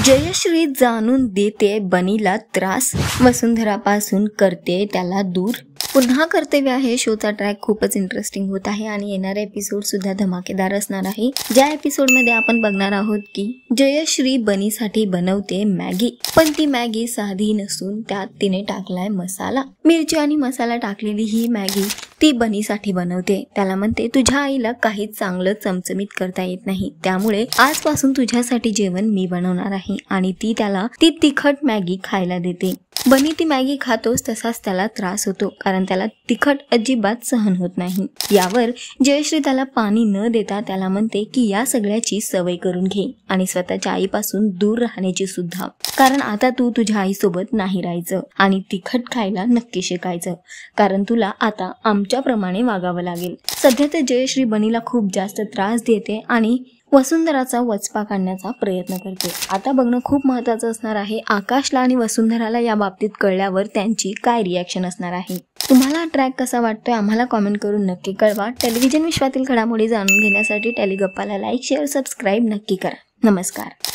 जयश्री जाणून देते बनीला त्रास, वसुंधरापासून करते त्याला दूर। पुन्हा कर्तव्य आहे शोचा ट्रॅक खूपच इंटरेस्टिंग होत आहे आणि येणारा एपिसोड सुद्धा धमाकेदार असणार आहे। ज्या एपिसोड मध्ये आपण बघणार आहोत की जयश्री बनीसाठी बनवते मॅगी, पण ती मॅगी साधी नसून त्यात तिने टाकलाय मसाला, मिरची आणि मसाला टाकलेली ही मॅगी ती बनीसाठी बनवते। त्याला म्हणते तुझ्या आईला काहीच चांगलं चमचमीत करता येत नाही, त्यामुळे आजपासून तुझ्यासाठी जेवण मी बनवणार आहे आणि ती त्याला ती तिखट मॅगी खायला देते। बनी ती मॅगी खातोच तसाच त्याला त्रास होतो, कारण त्याला तिखट अजिबात सहन होत नाही। यावर जयश्री त्याला पाणी न देता त्याला म्हणते की या सगळ्याची सवय करून घे आणि स्वतःच्या आईपासून दूर राहण्याची सुद्धा, कारण आता तू तुझ्या आईसोबत नाही राहायचं आणि तिखट खायला नक्की शिकायचं, कारण तुला आता आमच्याप्रमाणे वागावं लागेल। सध्या तर जयश्री बनीला खूप जास्त त्रास देते आणि वसुंधराचा वचपा काढण्याचा प्रयत्न करते। आता बघणं खूप महत्त्वाचं असणार आहे आकाशला आणि वसुंधराला या बाबतीत कळल्यावर त्यांची काय रिॲक्शन असणार आहे। तुम्हाला ट्रॅक कसा वाटतोय आम्हाला कमेंट करून नक्की कळवा। टेलिव्हिजन विश्वातील घडामोडी जाणून घेण्यासाठी टेलिगप्पाला लाईक, शेअर, सबस्क्राईब नक्की करा। नमस्कार।